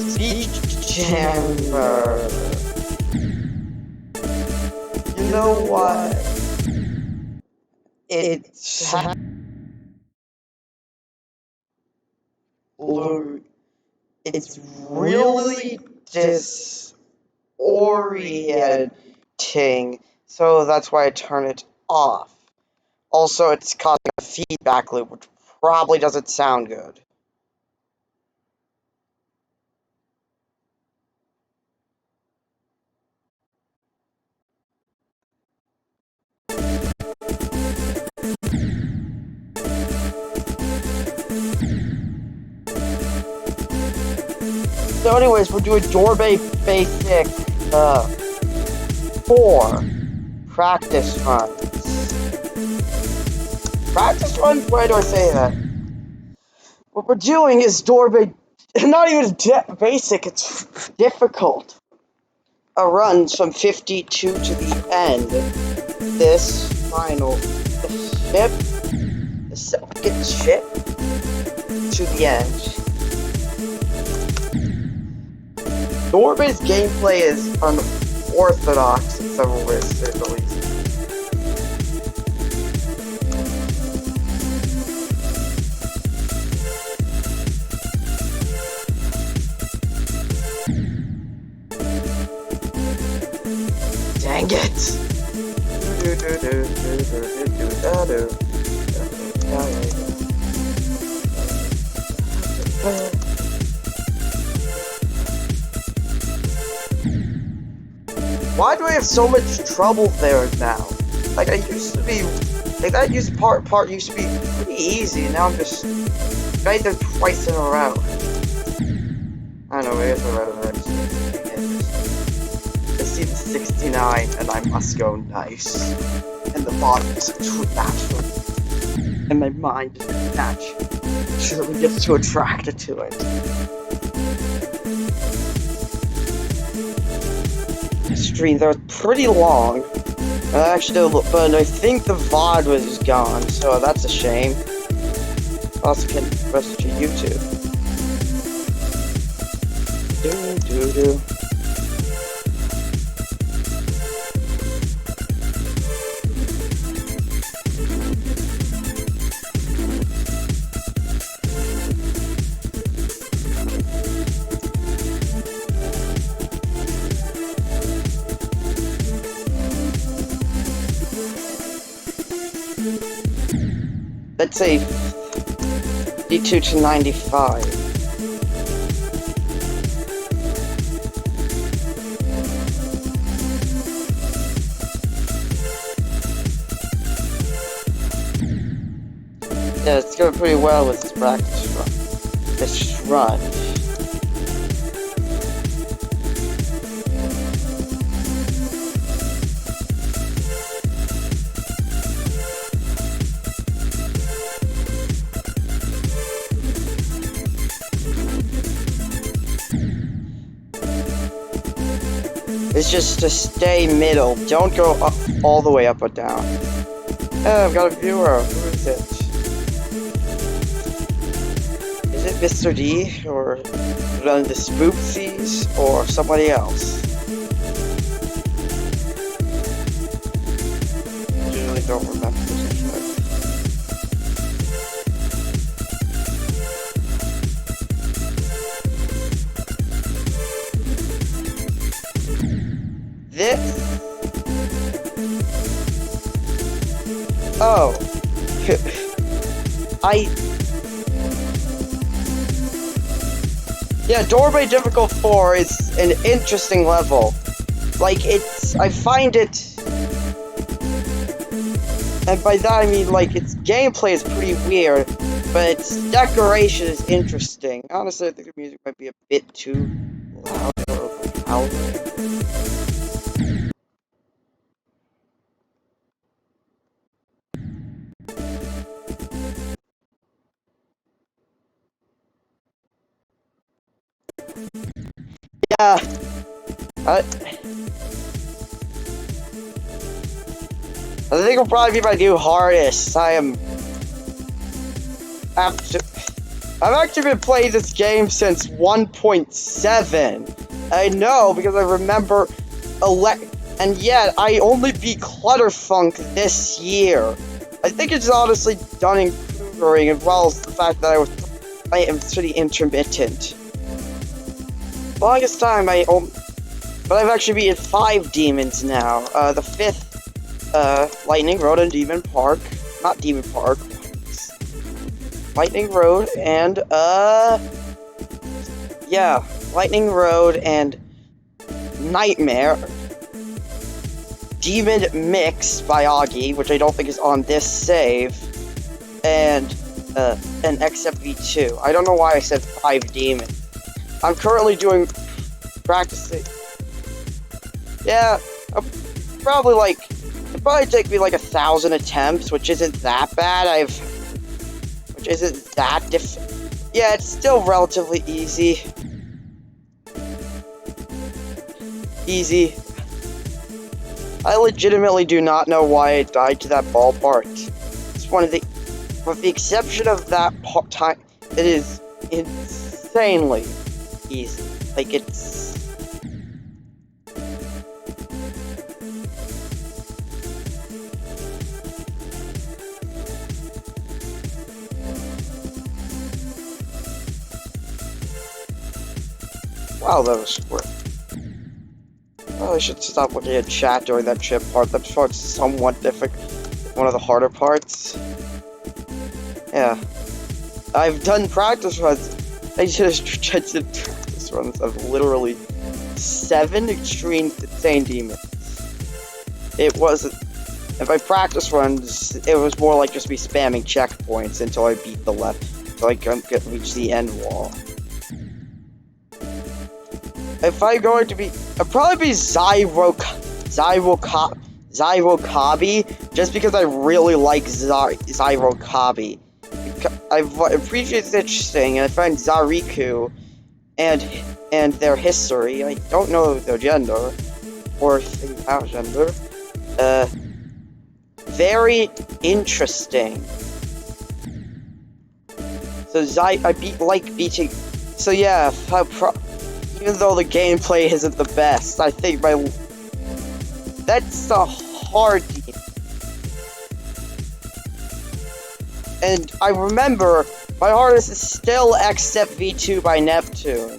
Speech chamber. You know what? It's really disorienting, so that's why I turn it off. Also, it's causing a feedback loop, which probably doesn't sound good. So anyways, we're doing Dorabae-basic 4 practice runs. Practice runs? Why do I say that? What we're doing is Dorabae, not even basic, it's difficult. Runs from 52 to the end. This final, the second ship to the end. Dorabae's gameplay is unorthodox in several ways, to say the least. Dang it! Why do I have so much trouble there now? Like, I used to be... Like, that part used to be pretty easy, and now I'm just... right there twice in a row. I don't know, maybe it's a reference. I see the 69, and I must go nice. And the bottom is natural. And my mind naturally gets too attracted to it. Stream that was pretty long. I actually did a look, but I think the VOD was gone, so that's a shame. Also can press to YouTube. Do. Let's say 52 to 95. Yeah, it's going pretty well with this practice run. This run. It's just to stay middle. Don't go up all the way up or down. Oh, I've got a viewer. Who is it? Is it Mr. D? Or run the Spoopsies? Or somebody else? I really don't remember. This? Oh. Yeah, Dorabae-difficult 4 is an interesting level. Like, I find it... And by that I mean, like, its gameplay is pretty weird, but its decoration is interesting. Honestly, I think the music might be a bit too loud or overpowering. Yeah, I think it'll probably be my new hardest. I am absolutely... I've actually been playing this game since 1.7. I know, because I remember and yet I only beat Clutterfunk this year. I think it's honestly done in Cougering, as well as the fact that I am pretty intermittent. Longest time but I've actually beaten 5 demons now. The 5th, Lightning Road and Demon Park. Not Demon Park. Lightning Road and, yeah, Lightning Road and Nightmare. Demon Mix by Augie, which I don't think is on this save. And an XFV2. I don't know why I said 5 demons. I'm currently practicing. Yeah, it'll probably take me like 1,000 attempts, which isn't that bad. Which isn't that yeah, it's still relatively easy. I legitimately do not know why I died to that ballpark. It's one of the... With the exception of that time, it is insanely easy. Like, it's... Wow, that was quick. Well, I should stop looking at chat during that chip part. That part's somewhat difficult. One of the harder parts. Yeah. I've done practice runs. I just did practice runs of literally 7 extreme insane demons. It wasn't... And by practice runs, it was more like just me spamming checkpoints until I beat the left. Until I reach the end wall. If I'm going to be... I'll probably be Zyrokabi, just because I really like Zyrokabi. I appreciate it's interesting, and I find Zariku and their history, I don't know their gender, or if they have gender, very interesting. So beating... So yeah, even though the gameplay isn't the best, I think that's a hard game. And I remember, my hardest is still XFV2 by Neptune.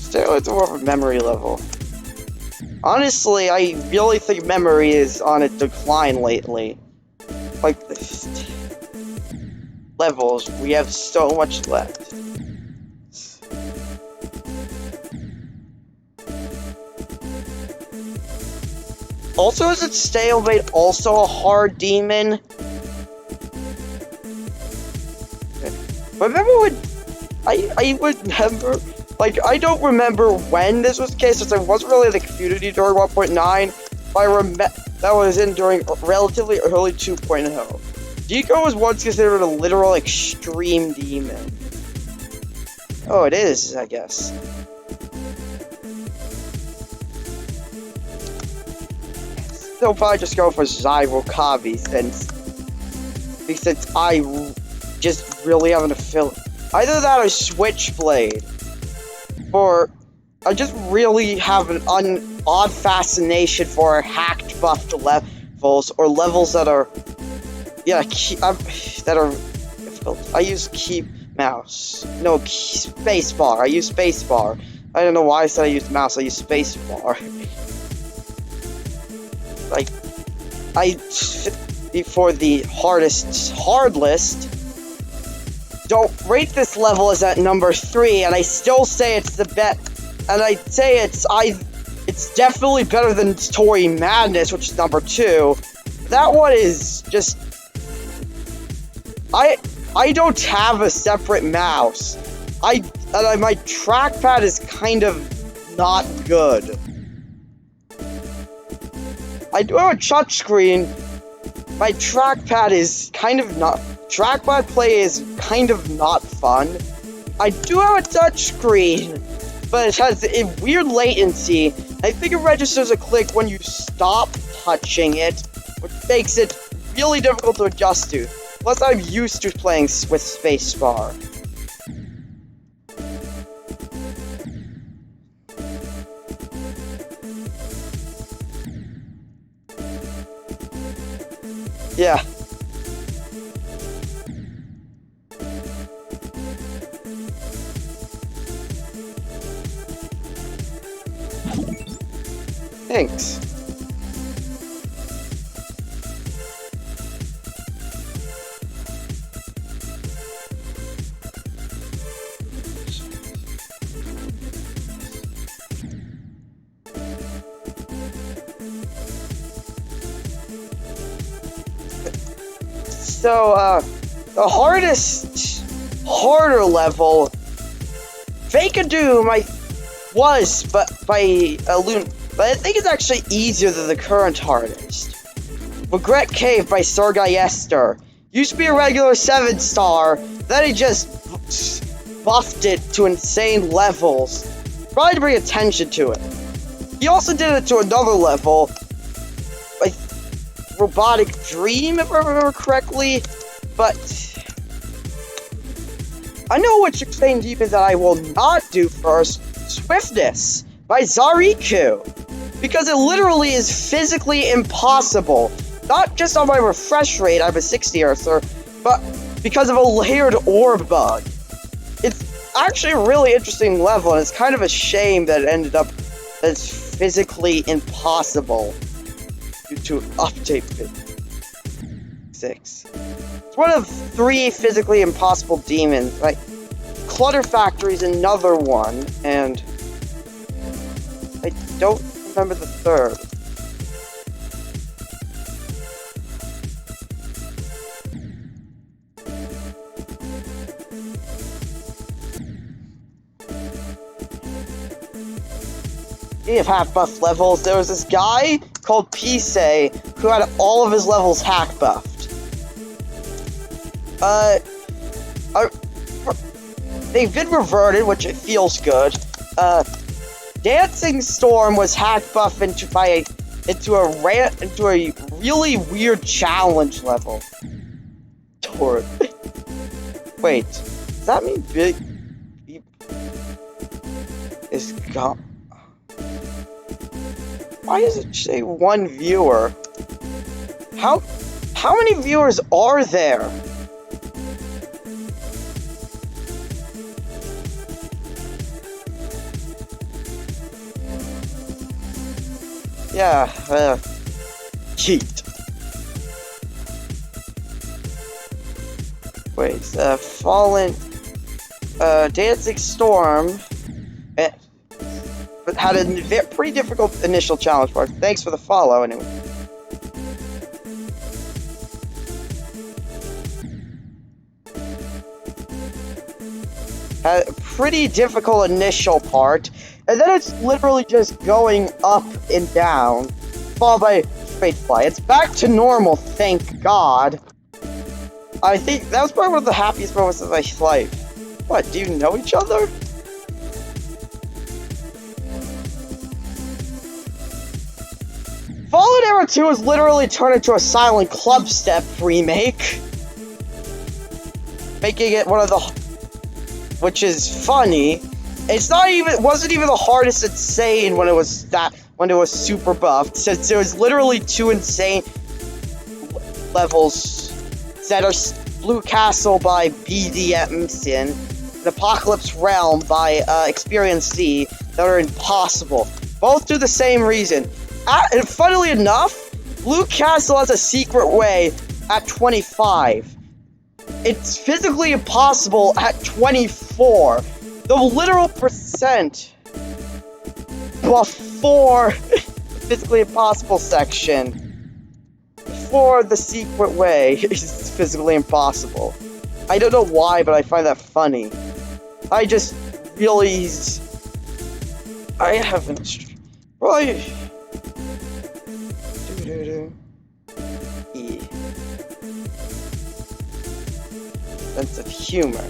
Still, it's more of a memory level. Honestly, I really think memory is on a decline lately. Like, the levels, we have so much left. Also, is it Stalemate also a hard demon? Remember when... I remember... Like, I don't remember when this was the case, since I wasn't really in the community during 1.9, but I remember that was in during relatively early 2.0. Deco was once considered a literal extreme demon. Oh, it is, I guess. Still probably just go for Zyrokabi, since I just really haven't feel. Either that or Switchblade. Or I just really have an odd fascination for hacked buffed levels, or levels that are, yeah, that are difficult. I use spacebar. I use spacebar. I don't know why I said I used mouse. I use spacebar. Like, for the hard list. Don't rate this level as at number 3, and I still say it's the best. And I say it's definitely better than Tory Madness, which is number 2. that one is just... I don't have a separate mouse. My trackpad is kind of not good. I do have a touchscreen. My trackpad is kind of not... Trackpad play is kind of not fun. I do have a touchscreen, but it has a weird latency. I think it registers a click when you stop touching it, which makes it really difficult to adjust to. Plus, I'm used to playing with spacebar. Yeah. Thanks. So, the harder level, Fake a Doom, but I think it's actually easier than the current hardest. Regret Cave by Sergei Esther. Used to be a regular 7-star, then he just buffed it to insane levels. Probably to bring attention to it. He also did it to another level, like Robotic Dream, if I remember correctly, but I know which insane demon that I will not do first. Swiftness by Zariku. Because it literally is physically impossible. Not just on my refresh rate, I'm a 60 Earther, but because of a layered orb bug. It's actually a really interesting level, and it's kind of a shame that it ended up as physically impossible due to update 6. It's one of 3 physically impossible demons. Like, Clutter Factory is another one, and I don't remember the third. Speaking of half-buff levels, there was this guy called Pisei who had all of his levels hack-buffed. They've been reverted, which it feels good. Dancing Storm was hack-buffed into a really weird challenge level. Wait, does that mean Big Beep is gone? Why does it say 1 viewer? How many viewers are there? Yeah, cheat. Wait, Fallen, Dancing Storm, but had a pretty difficult initial challenge part. Thanks for the follow, anyway. Had a pretty difficult initial part, and then it's literally just going up and down, followed by straight fly. It's back to normal, thank God. I think that was probably one of the happiest moments of my life. What, do you know each other? Fallen Arrow 2 is literally turned into a Silent Club Step remake. Making it one of the... which is funny. It wasn't even the hardest insane when it was super buffed, since there was literally 2 insane levels that are Blue Castle by BDMsin and Apocalypse Realm by Experience C that are impossible. Both do the same reason. And funnily enough, Blue Castle has a secret way at 25. It's physically impossible at 24. The literal percent before the physically impossible section. for the secret way is physically impossible. I don't know why, but I find that funny. I just really... I haven't... Right. E. Sense of humor.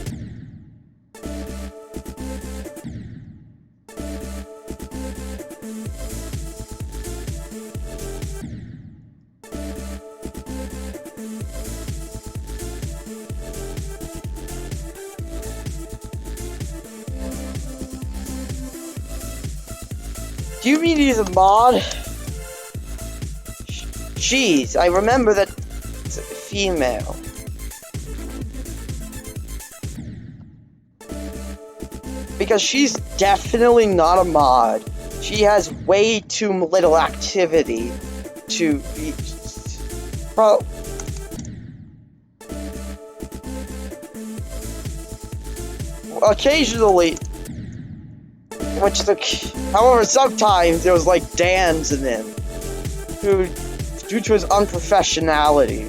Do you mean he's a mod? Jeez, I remember that it's a female. Because she's definitely not a mod. She has way too little activity to be... Bro... Occasionally... However, sometimes there was like Dan's in him, who, due to his unprofessionality,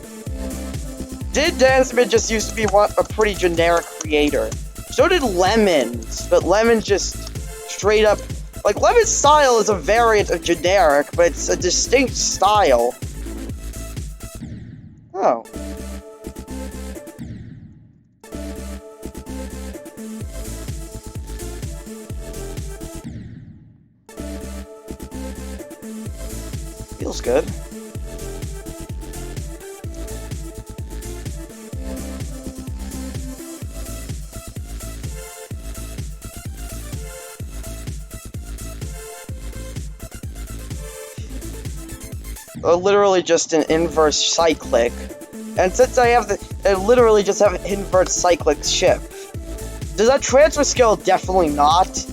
Dansman just used to be a pretty generic creator. So did Lemons, but Lemons just straight up, like Lemon's style is a variant of generic, but it's a distinct style. Oh. Feels good. Literally just an inverse cyclic. And since I literally just have an inverse cyclic ship. Does that transfer skill? Definitely not.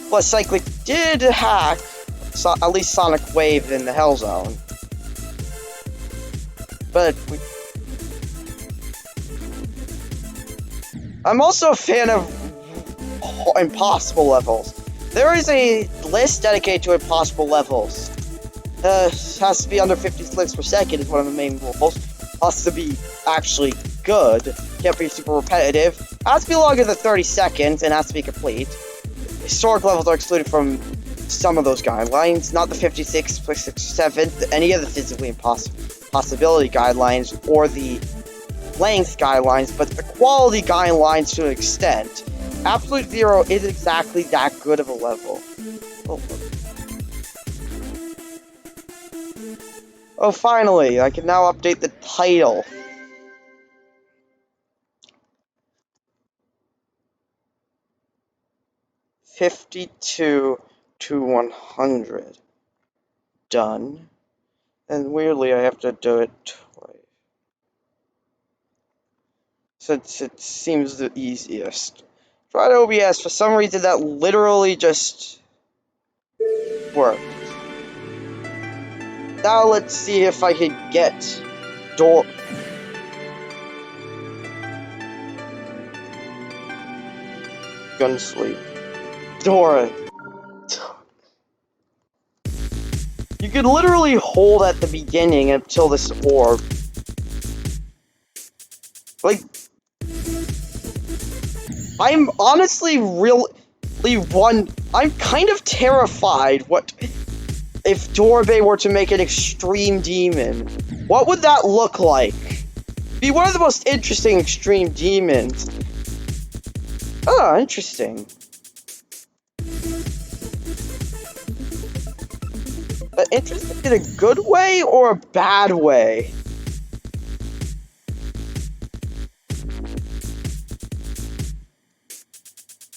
Plus, cyclic did hack. At least Sonic Wave in the Hell Zone. But I'm also a fan of impossible levels. There is a list dedicated to impossible levels. Has to be under 50 clicks per second is one of the main rules. Has to be actually good. Can't be super repetitive. Has to be longer than 30 seconds and has to be complete. Historic levels are excluded from some of those guidelines, not the 56, 67, any of the physically impossibility guidelines, or the length guidelines, but the quality guidelines to an extent. Absolute Zero is exactly that good of a level. Oh, finally, I can now update the title. "52 to 100. Done. And weirdly, I have to do it twice. Since it seems the easiest. Try to OBS, for some reason that literally just worked. Now let's see if I can get Gunsleep. Dora. You could literally hold at the beginning until this orb. Like, I'm honestly I'm kind of terrified what if Dorabae were to make an extreme demon. What would that look like? Be one of the most interesting extreme demons. Oh, interesting. But interesting in a good way or a bad way?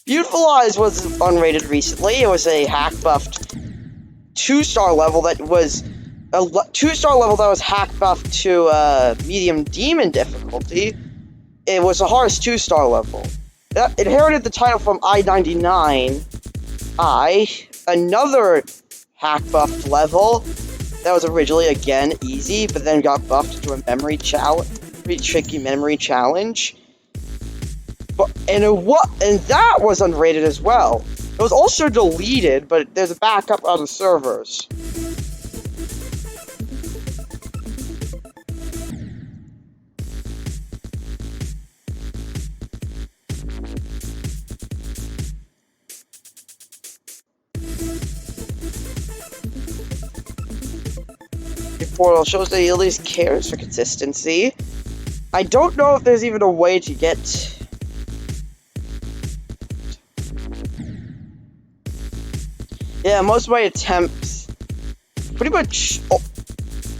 Beautiful Eyes was unrated recently. It was a hack-buffed 2-star level that was a 2-star level that was hack-buffed to medium demon difficulty. It was the hardest 2-star level. That inherited the title from I-99. Another hack-buffed level that was originally, again, easy, but then got buffed to a memory challenge, pretty tricky memory challenge. And that was unrated as well. It was also deleted, but there's a backup on the servers. portal shows that he at least cares for consistency. I don't know if there's even a way to get... Yeah, most of my attempts pretty much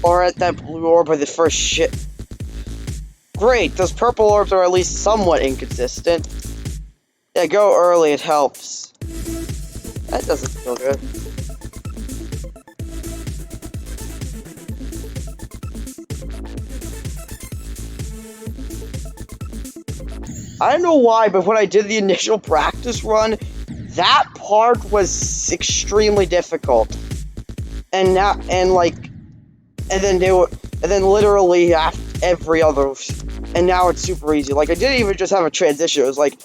are at that blue orb by the first shit. Great, those purple orbs are at least somewhat inconsistent. Yeah, go early, it helps. That doesn't feel good. I don't know why, but when I did the initial practice run, that part was extremely difficult. And now, and then literally every other, and now it's super easy. Like, I didn't even just have a transition. It was like,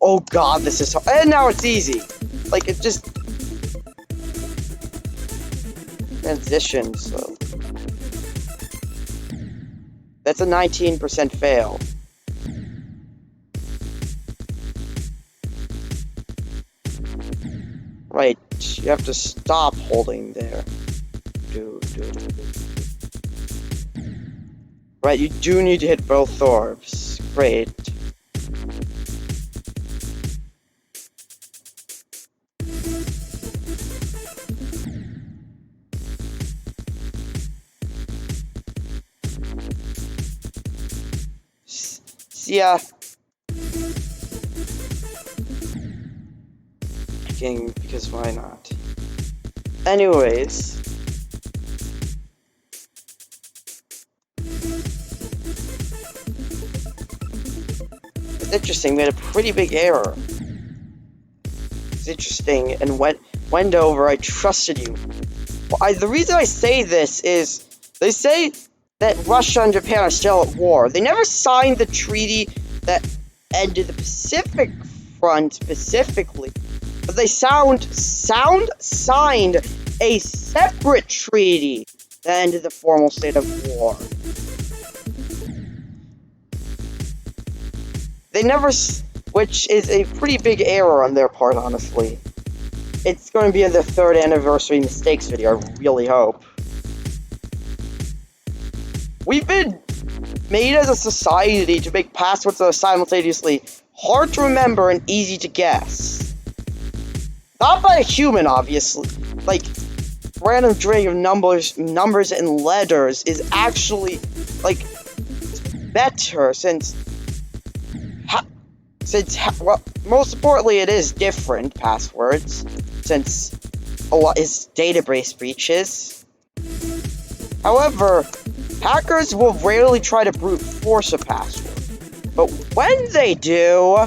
oh god, this is hard. And now it's easy. Like, it just transitions. So that's a 19% fail. Right, you have to stop holding there. Right, you do need to hit both orbs. Great. Yeah. Because why not? Anyways. It's interesting, we had a pretty big error. It's interesting, and went over, I trusted you. Well, the reason I say this is, they say that Russia and Japan are still at war. They never signed the treaty that ended the Pacific Front specifically. But they signed a separate treaty that ended the formal state of war. They never, which is a pretty big error on their part, honestly. It's going to be in the 3rd anniversary mistakes video, I really hope. We've been made as a society to make passwords that are simultaneously hard to remember and easy to guess. Not by a human, obviously. Like, random string of numbers and letters is actually, like, better since, well, most importantly, it is different passwords, since a lot is database breaches. However, hackers will rarely try to brute force a password, but when they do,